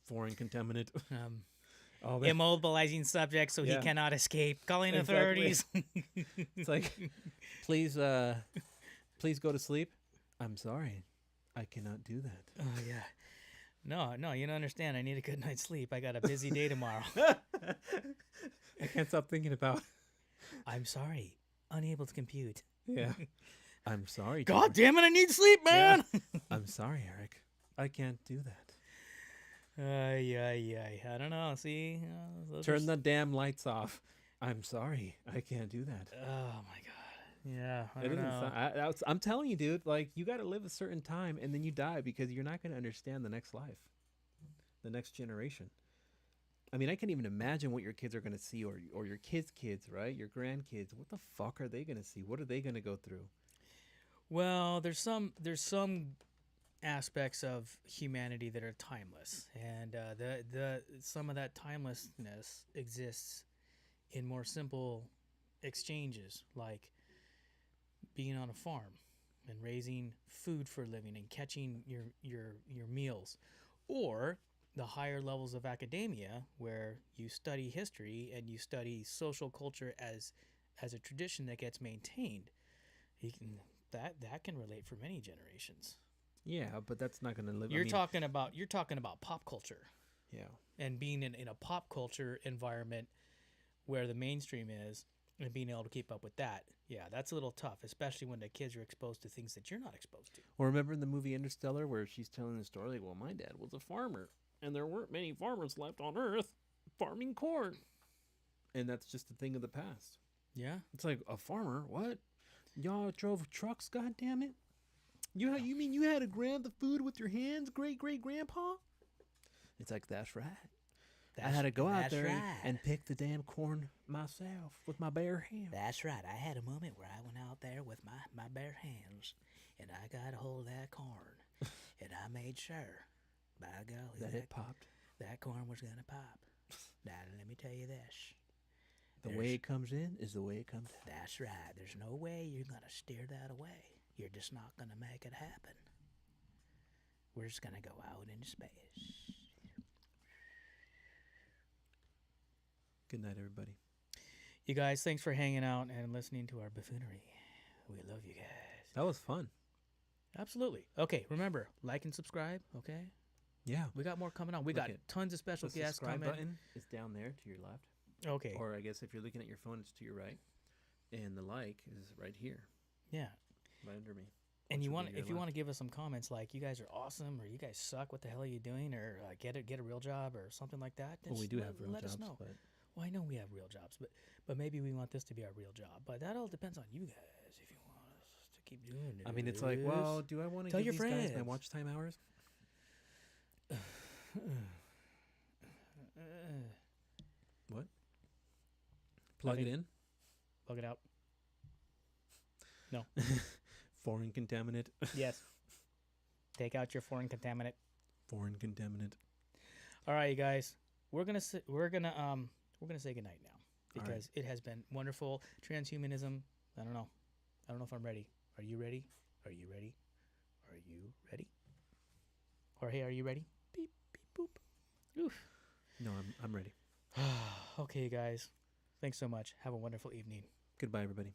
Foreign contaminant. Oh, Immobilizing subject so Yeah. he cannot escape, calling Exactly. authorities. It's like, please go to sleep. I'm sorry, I cannot do that. Oh, yeah. No, you don't understand. I need a good night's sleep. I got a busy day tomorrow. I can't stop thinking about. I'm sorry. Unable to compute. Yeah, I'm sorry. God George. damn it, I need sleep, man. I'm sorry, Eric. I can't do that. I don't know. See? Those are Turn the damn lights off. I'm sorry, I can't do that. Oh, my God. Yeah, I It don't doesn't know. I'm telling you, dude. Like, you got to live a certain time, and then you die because you're not going to understand the next life, the next generation. I mean, I can't even imagine what your kids are going to see, or your kids' kids, right? Your grandkids. What the fuck are they going to see? What are they going to go through? Well, there's some aspects of humanity that are timeless, and the some of that timelessness exists in more simple exchanges, like being on a farm and raising food for a living and catching your meals, or the higher levels of academia where you study history and you study social culture as a tradition that gets maintained. You can that can relate for many generations. Yeah, but that's not going to live. You're talking about pop culture Yeah. and being in a pop culture environment where the mainstream is and being able to keep up with that. Yeah, that's a little tough, especially when the kids are exposed to things that you're not exposed to. Or remember in the movie Interstellar where she's telling the story, like, well, my dad was a farmer, and there weren't many farmers left on Earth farming corn. And that's just a thing of the past. Yeah. It's like, a farmer? What? Y'all drove trucks, goddammit? You mean you had to grab the food with your hands, great-great-grandpa? It's like, that's right. I had to go out there and pick the damn corn myself with my bare hands. That's right. I had a moment where I went out there with my bare hands and I got a hold of that corn and I made sure, by golly, That it popped. that corn was going to pop. Now, let me tell you this. The way it comes in is the way it comes out. That's right. There's no way you're going to steer that away. You're just not going to make it happen. We're just going to go out into space. Good night, everybody. You guys, thanks for hanging out and listening to our buffoonery. We love you guys. That was fun. Absolutely. Okay, remember, like and subscribe, okay? Yeah. We got more coming on. We Look got at tons of special The guests subscribe coming. button is down there to your left. Okay. Or I guess if you're looking at your phone, it's to your right. And the like is right here, Yeah. right under me. And which you will want be your if you want to left. give us some comments like you guys are awesome or you guys suck, what the hell are you doing, or get a real job or something like that. Well, we just do have real let jobs, us know. but Well, I know we have real jobs, but maybe we want this to be our real job. But that all depends on you guys if you want us to keep doing it. I mean, it's like, well, do I want to Tell give your these guys my friends. watch time hours? What? Plug it Nothing. in. Plug it out. Foreign contaminant. Yes. Take out your foreign contaminant. Foreign contaminant. All right, you guys. We're gonna say goodnight now All right. because it has been wonderful. Transhumanism. I don't know if I'm ready. Are you ready? Are you ready? Are you ready? Jorge, are you ready? Beep, beep, boop. Oof. No, I'm ready. Okay, guys. Thanks so much. Have a wonderful evening. Goodbye, everybody.